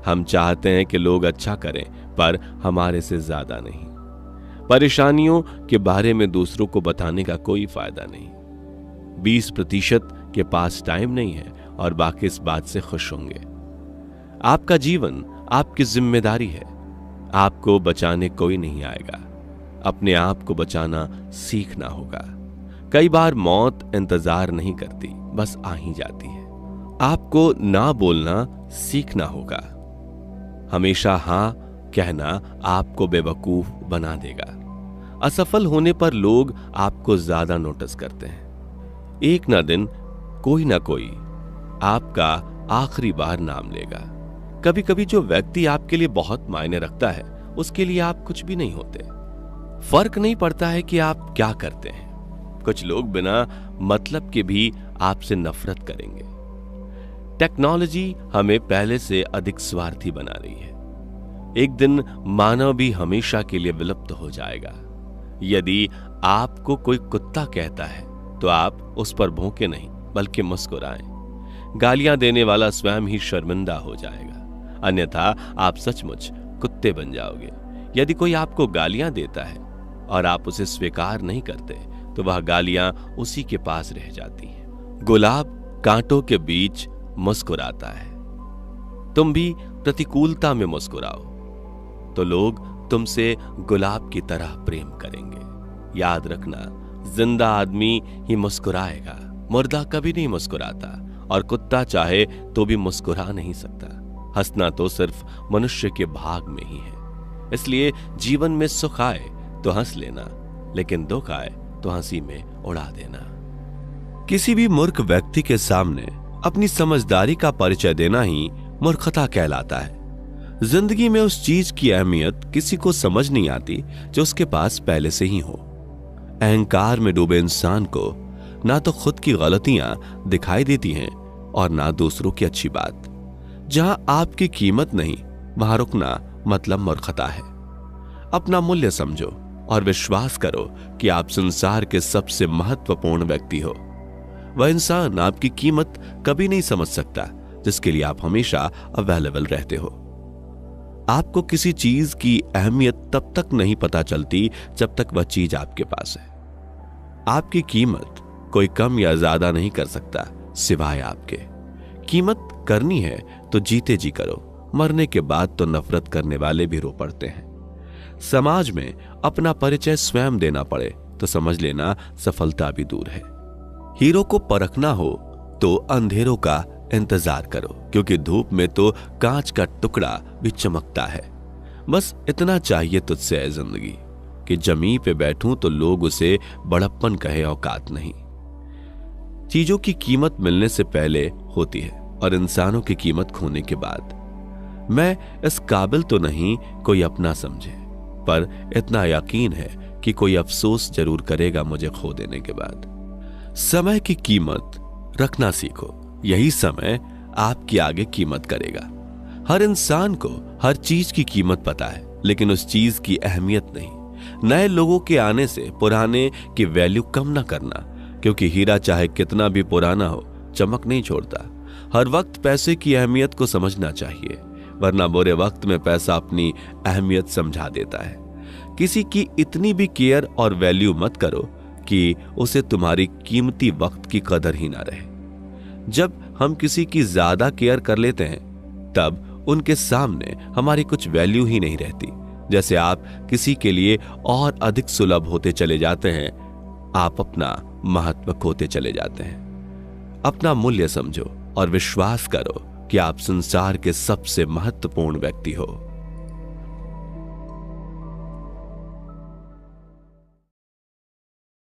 हम चाहते हैं कि लोग अच्छा करें, पर हमारे से ज्यादा नहीं। परेशानियों के बारे में दूसरों को बताने का कोई फायदा नहीं। 20% के पास टाइम नहीं है और बाकी इस बात से खुश होंगे। आपका जीवन आपकी जिम्मेदारी है। आपको बचाने कोई नहीं आएगा। अपने आप को बचाना सीखना होगा। कई बार मौत इंतजार नहीं करती, बस आ ही जाती है। आपको ना बोलना सीखना होगा। हमेशा हां कहना आपको बेवकूफ बना देगा। असफल होने पर लोग आपको ज्यादा नोटिस करते हैं। एक ना दिन कोई ना कोई आपका आखिरी बार नाम लेगा। कभी कभी जो व्यक्ति आपके लिए बहुत मायने रखता है, उसके लिए आप कुछ भी नहीं होते। फर्क नहीं पड़ता है कि आप क्या करते हैं। कुछ लोग बिना मतलब के भी आपसे नफरत करेंगे। टेक्नोलॉजी हमें पहले से अधिक स्वार्थी बना रही है। एक दिन मानव भी हमेशा के लिए विलुप्त हो जाएगा। यदि आपको कोई कुत्ता कहता है तो आप उस पर भौंके नहीं, बल्कि मुस्कुराएं। गालियां देने वाला स्वयं ही शर्मिंदा हो जाएगा, अन्यथा आप सचमुच कुत्ते बन जाओगे। यदि कोई आपको गालियां देता है और आप उसे स्वीकार नहीं करते, तो वह गालियां उसी के पास रह जाती हैं। गुलाब कांटों के बीच मुस्कुराता है। तुम भी प्रतिकूलता में मुस्कुराओ तो लोग तुमसे गुलाब की तरह प्रेम करेंगे। याद रखना, जिंदा आदमी ही मुस्कुराएगा, मुर्दा कभी नहीं मुस्कुराता, और कुत्ता चाहे तो भी मुस्कुरा नहीं सकता। हंसना तो सिर्फ मनुष्य के भाग में ही है। इसलिए जीवन में सुख आए तो हंस लेना, लेकिन दुख आए तो हंसी में उड़ा देना। किसी भी मूर्ख व्यक्ति के सामने अपनी समझदारी का परिचय देना ही मूर्खता कहलाता है। जिंदगी में उस चीज की अहमियत किसी को समझ नहीं आती जो उसके पास पहले से ही हो। अहंकार में डूबे इंसान को ना तो खुद की गलतियां दिखाई देती हैं और ना दूसरों की अच्छी बात। जहां आपकी कीमत नहीं, वहां रुकना मतलब मूर्खता है। अपना मूल्य समझो और विश्वास करो कि आप संसार के सबसे महत्वपूर्ण व्यक्ति हो। वह इंसान आपकी कीमत कभी नहीं समझ सकता जिसके लिए आप हमेशा अवेलेबल रहते हो। आपको किसी चीज की अहमियत तब तक नहीं पता चलती जब तक वह चीज आपके पास है। आपकी कीमत कोई कम या ज्यादा नहीं कर सकता सिवाय आपके। कीमत करनी है तो जीते जी करो, मरने के बाद तो नफरत करने वाले भी रो पड़ते हैं। समाज में अपना परिचय स्वयं देना पड़े तो समझ लेना सफलता भी दूर है। हीरो को परखना हो तो अंधेरों का इंतजार करो, क्योंकि धूप में तो कांच का टुकड़ा भी चमकता है। बस इतना चाहिए तुझसे है जिंदगी कि जमीन पे बैठूं तो लोग उसे बड़प्पन कहे, औकात नहीं। चीजों की कीमत मिलने से पहले होती है और इंसानों की कीमत खोने के बाद। मैं इस काबिल तो नहीं कोई अपना समझे, पर इतना यकीन है कि कोई अफसोस जरूर करेगा मुझे खो देने के बाद। समय की कीमत रखना सीखो, यही समय आपकी आगे कीमत करेगा। हर इंसान को हर चीज की कीमत पता है, लेकिन उस चीज की अहमियत नहीं। नए लोगों के आने से पुराने की वैल्यू कम ना करना, क्योंकि हीरा चाहे कितना भी पुराना हो, चमक नहीं छोड़ता। हर वक्त पैसे की अहमियत को समझना चाहिए, वरना बुरे वक्त में पैसा अपनी अहमियत समझा देता है। किसी की इतनी भी केयर और वैल्यू मत करो कि उसे तुम्हारी कीमती वक्त की कदर ही ना रहे। जब हम किसी की ज्यादा केयर कर लेते हैं, तब उनके सामने हमारी कुछ वैल्यू ही नहीं रहती। जैसे आप किसी के लिए और अधिक सुलभ होते चले जाते हैं, आप अपना महत्व खोते चले जाते हैं। अपना मूल्य समझो और विश्वास करो कि आप संसार के सबसे महत्वपूर्ण व्यक्ति हो।